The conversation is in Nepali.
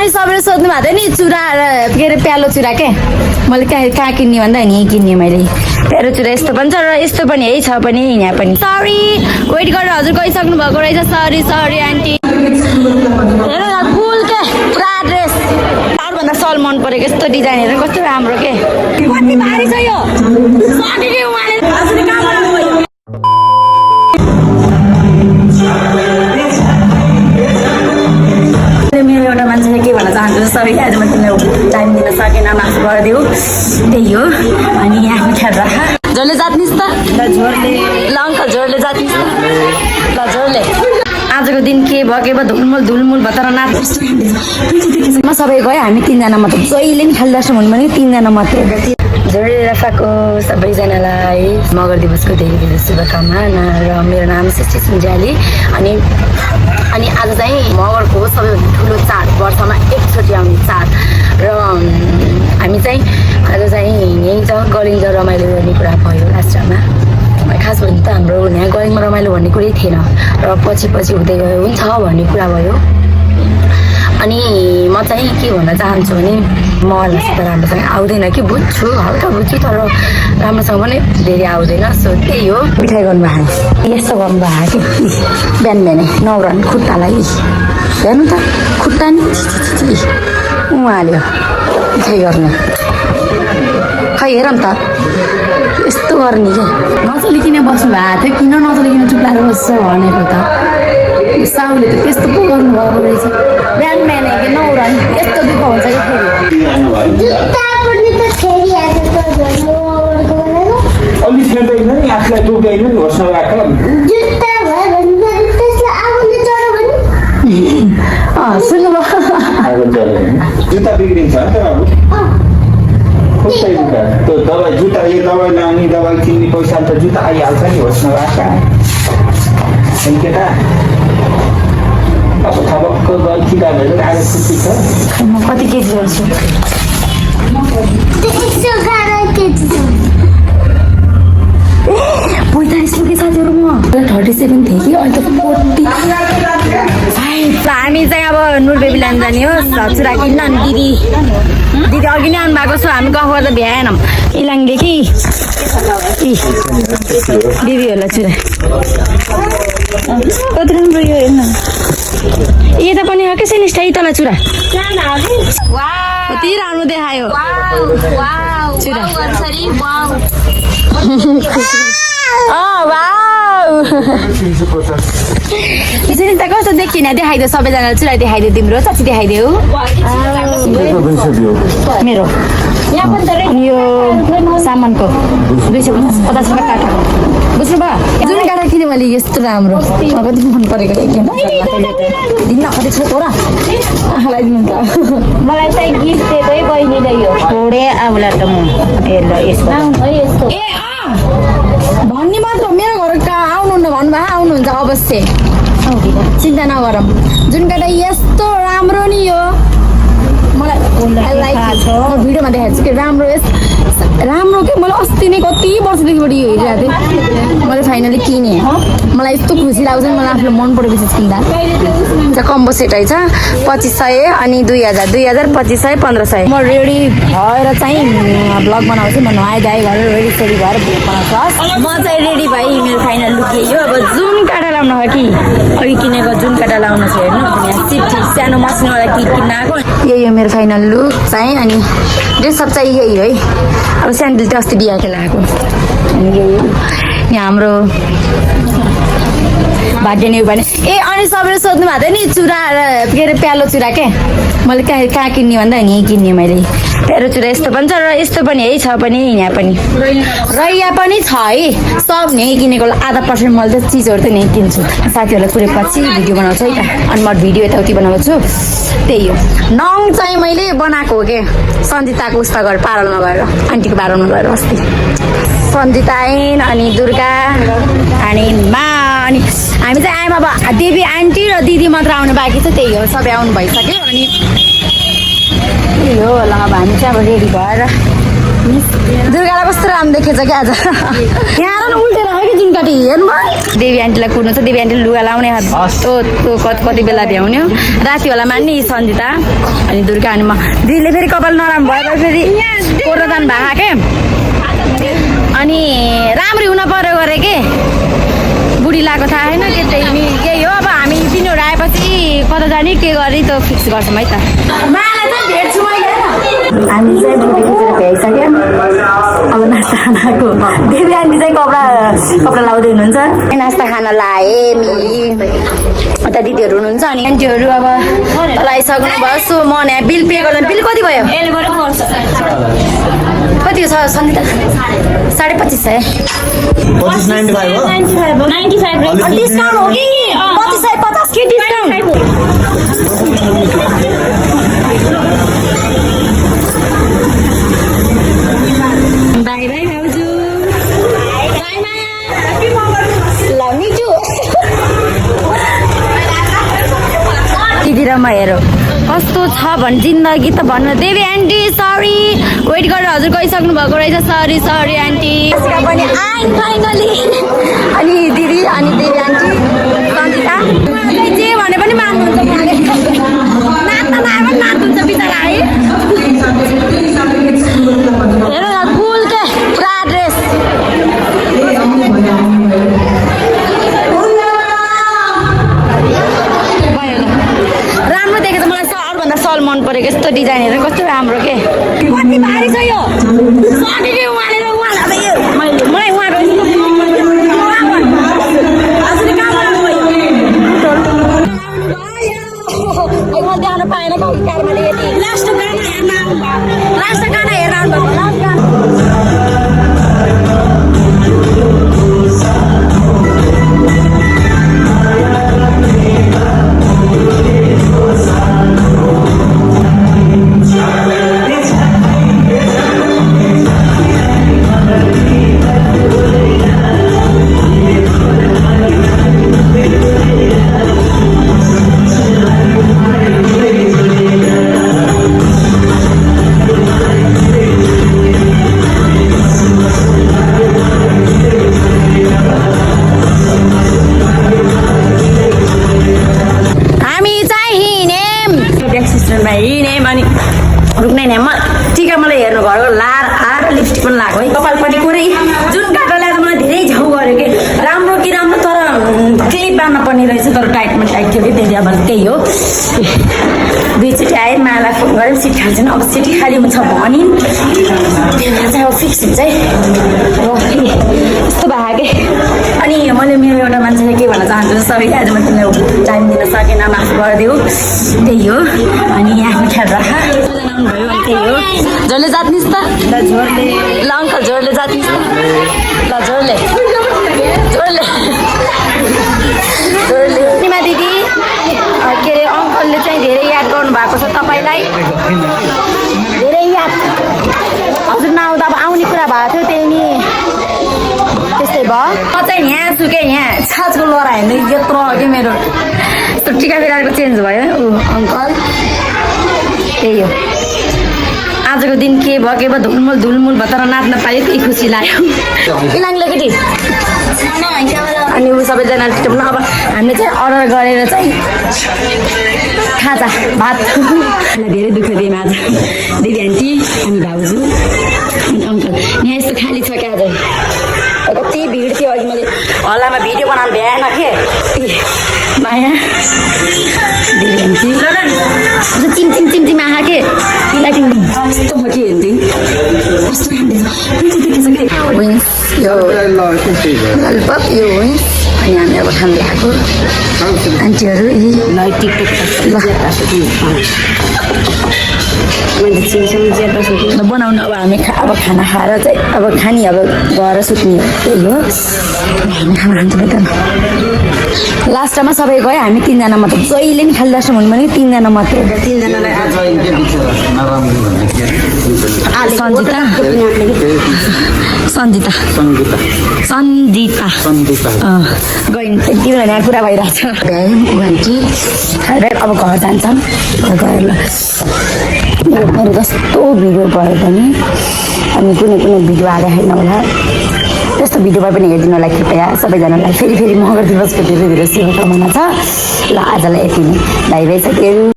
अनि सबैले सोध्नु भएको थियो नि चुरा के अरे प्यालो चुरा के मैले कहाँ किन्ने भन्दा नि यहीँ किन्ने मैले प्यालो चुरा यस्तो पनि छ र यस्तो पनि यही छ पनि यहाँ पनि सरी वेट गरेर हजुर गइसक्नु भएको रहेछ सरी सरी आन्टी हेर न कुल के पुरा ड्रेस अरूभन्दा सल मन परेको यस्तो डिजाइन हेरेर कस्तो राम्रो के कति भारी छ यो मेरो एउटा मान्छेले के भन्न चाहन्छु सबै आज म तिमीलाई टाइम दिन सकेन माफ गरिदियो त्यही हो अनि यहाँ ख्याल राख झोरले जात्निस् त ल अङ्कल झोरले जात्निस् त ल झोरले आजको दिन के भयो धुलमुल भएर नाच म सबै गयो हामी तिनजना मात्र जहिले नि खेल्दछौँ भने तिनजना मात्र झोरले राफाको सबैजनालाई मगर दिवसको धेरै धेरै शुभकामना र मेरो नाम सृष्टि सुन्जाली अनि आज चाहिँ मगरको सबैभन्दा ठुलो चाड वर्षमा एकचोटि आउने चाड र हामी चाहिँ आज चाहिँ यहीँ छ गरिन्छ रमाइलो गर्ने कुरा भयो लास्टमा खास भने त हाम्रो यहाँ गरिङमा रमाइलो भन्ने कुरै थिएन र पछि हुँदै गयो हुन्छ भन्ने कुरा भयो अनि म चाहिँ के भन्न चाहन्छु भने मलाई त राम्रोसँग आउँदैन कि बुझ्छु हल्का बुझ्छु तर राम्रोसँग पनि धेरै आउँदैन सो त्यही हो मिठाई गर्नुभएको यस्तो गर्नुभएको कि बिहान बिहानै नौरन खुट्टालाई हेर्नु त खुट्टा नि उहाँले मिठाई गर्ने खै हेर त यस्तो गर्ने क्या नचलिकन बस्नु भएको थियो किन नचलिकन चुप्लाएर बस्छ भनेको त साउले त त्यस्तो पो गर्नुभएको रहेछ बिहान बिहानै कि नौरन यस्तो दुःख हुन्छ जुत्ता बिग्रिन्छ त्यो दबाई जुत्ता यो दबाई लाउने दबाई किन्ने पैसा त जुत्ता आइहाल्छ नि होस् नभएका केटा अब थपक्क गई किरा भएर आज खुसी छ म कति केजी गर्छु 45 पुगे साथीहरू म 37 थिएँ कि अहिले त 45 हामी चाहिँ अब नुर बेबी लान जाने हो चुरा किन्न अनि दिदी अघि नै आउनु भएको छ हामी गफ गर्दा भ्याएनौँ इलाङ्गे कि दिदीहरूलाई चुरा कति राम्रो यो हेर्नु यता पनि हो कसै निष्ठा तँलाई चुरा कति राम्रो देखायो चुरा सुनिता कस्तो देखिन देखाइदियो सबैजनालाई चुरा देखाइदियो तिम्रो चाची देखाइदियो मेरो अनि यो सामानको 250 रुपियाँ काटा बुझ्नु भयो जुन काटा किने मैले यस्तो राम्रो कति मन परेको एकदम दिन कति छ तोरा आँखालाई दिनु त मलाई चाहिँ गिफ्ट दिएको है बहिनीले यो छोडे आउला त म यस्तो भन्ने मात्र मेरो घर आउनुहुन्न भन्नुभयो आउनुहुन्छ अवश्य चिन्ता नगरौँ जुन काटा यस्तो राम्रो नि यो मलाई भिडियोमा देखाएको छु कि राम्रो राम्रो के मैले अस्ति नै कति वर्षदेखिबाट यो हेरिरहेको थिएँ मैले फाइनली किनेँ मलाई यस्तो खुसी लाग्छ मलाई आफूले मन परेपछि किन्दा कम्बो सेट रहेछ 2500 अनि 2000 2500 1500 म रेडी भएर चाहिँ भ्लग बनाउँछु म नुहाइ धुवाइ गरेर रेडी सेडी भएर भ्लग बनाउँछु म चाहिँ रेडी भएँ मेरो फाइनल लुक यो अब जुन काटा लाउनु हो कि अघि किनेको जुन काटा लाउनु छ हेर्नु यहाँ चिठी सानो मसिनवाला किन्न आएको यही हो मेरो फाइनल लुक चाहिँ अनि ड्रेसअप चाहिँ यही है अब स्यान्डल त अस्ति बिहाको लगाएको अनि यही यहाँ हाम्रो भाग्य नि भने अनि सबैले सोध्नु भएको थियो नि चुरा के अरे प्यालो चुरा के मैले कहाँ किन्ने भन्दा नि यहीँ किन्ने मैले प्यालो चुरा यस्तो पनि छ र यस्तो पनि यही छ पनि यहाँ पनि र यहाँ पनि छ है सब यहीँ किनेको 0.5% मैले त चिजहरू त यहीँ किन्छु साथीहरूलाई पुरेपछि भिडियो बनाउँछु है त अनि म भिडियो यताउति बनाउँछु त्यही हो नङ चाहिँ मैले बनाएको हो के सन्जिताको उस्ता गएर पारलमा गएर आन्टीको पारलमा गएर अस्ति सन्जिता आइन् अनि दुर्गा अनि मा अनि हामी चाहिँ आयौँ अब देवी आन्टी र दिदी मात्र आउनु बाँकी छ त्यही हो सबै आउनु भइसक्यो अनि त्यही हो ल अब हामी चाहिँ अब रेडी भएर दुर्गालाई कस्तो राम्रो देखेछ क्या आज यहाँ न उल्टेर आयो कि जुन काटी हेर्नु देवी आन्टीलाई कुर्नु छ देवी आन्टीले लुगा लाउने कति बेला भ्याउने हो राति होला मान्ने सन्जिता अनि दुर्गा अनि म दिदीले फेरि कपाल नराम्रो भयो फेरि कोर्न जानु भएको के अनि राम्रै हुन पर्यो गरे के बुढी लगाएको थाहा छैन के त्यही केही हो अब हामी तिनीहरू आएपछि कता जाने के गर्ने त फिक्स गर्छौँ है त हामी चाहिँ बुढी खिचेर भ्याइसक्यो अब नास्ता खानाको देवी आन्टी चाहिँ कपडा लाउँदै हुनुहुन्छ नास्ता खाना लाएँ उता दिदीहरू हुनुहुन्छ अनि आन्टीहरू अब लगाइसक्नु भयो सो म यहाँ बिल पे गर्दा बिल कति भयो कति छ सन्धिता 25,500 डिस्काउन्ट हो कि 25,50 के डिस्काउन्ट बाई बाई भाउजू बाई माया ल मिठो दिदी र म हेरौँ कस्तो छ भने जिन्दगी त भन्नु देवी आन्टी सरी वेट गरेर हजुर गइसक्नु भएको रहेछ सरी आन्टी पनि आइन फाइनली अनि दिदी अनि देवी आन्टी सन्जिता जे भने पनि मान्नुहुन्छ उहाँले नाच्न नआए पनि नाच्नुहुन्छ बिचरा है हेर न कुल के पुरा ड्रेस राम्रो देखेछ मलाई अरूभन्दा सल मन परेको यस्तो डिजाइन हेरेर कस्तो राम्रो के कति भारी छ यो सकेको उहाँले मलाई उहाँ देखाउन पाएन कारमा यति लास्ट गाना हेर्न रुक्ने नि टिका मलाई हेर्नु भयो लार आएर लिपस्टिक पनि लगाएको है कपालपट्टि कुरै जुन काटो ल्याएर मलाई धेरै झ्याउ गर्यो कि राम्रो तर क्लिप बार्न पर्ने रहेछ तर टाइटमा टाइट थियो कि त्यही अब त्यही हो दुईचोटि आएँ मालाई फोन गरेँ सिट खाल्छन् अब सिटी खाली हुन्छ भने त्यही भएर चाहिँ अब फिक्स हुन्छ है यस्तो भयो कि अनि मैले मेरो एउटा मान्छेले के भन्न चाहन्छु सबैले आज म तिमीलाई टाइम दिन सकेन माफ गरिदेऊ त्यही हो अनि आफ्नो ख्याल राख भयो अनि त्यही हो झोरले जात्निस् त ल अङ्कल झोरले जात्निस् त ल झोरले निमा दिदी के अरे अङ्कलले चाहिँ धेरै याद गर्नु भएको छ तपाईँलाई धेरै याद हजुर नआउँदा अब आउने कुरा भएको थियो त्यही नि त्यस्तै भयो म चाहिँ यहाँ छु क्या यहाँ छाजको लरा हेर्नु यत्रो अघि मेरो यस्तो टिका बिराको चेन्ज भयो ऊ अङ्कल त्यही हो आजको दिन के भयो धुलमुल भयो तर नाच्न पायो त्यही खुसी लाग्यो इलाङले केटी अनि ऊ सबैजनाले अब हामीले चाहिँ अर्डर गरेर चाहिँ खाजा भात धेरै दुःख दिएँ आज दिदी आन्टी अनि भाउजू अनि अङ्कल यहाँ यस्तो खाली छ क्या आज कति भिड थियो अघि मैले हल्लामा भिडियो बनाउनु भ्याएन के माया दिदी आन्टी चिमचिम आहा के लाइटिङ यस्तो म के हेर्दै कस्तो राम्रो देखेछ कि विन्स यो ललिपप यो विन्स अनि हामी अब खानु लागेको आन्टीहरू बनाउनु अब हामी अब खाना खाएर चाहिँ अब खानी अब गएर सुत्ने त्यही हो हामी खाना खान्छौँ त लास्टमा सबै गयो हामी तिनजना मात्र जहिले नि खाली लास्टमा हुनु भने तिनजना मात्र सन्जिता गइन् त्यति बेला यहाँ कुरा भइरहेको छ अब घर जान्छौँ गएर ल मेरो कस्तो भिडियो भयो भने अनि कुनै कुनै भिडियो हालेर हेर्नु होला त्यस्तो भिडियोमा पनि हेरिदिनु होला कृपया सबैजनालाई फेरि मगर दिवसको धेरै धेरै शुभकामना छ ल आजलाई यति नै बाई बाई साथीहरू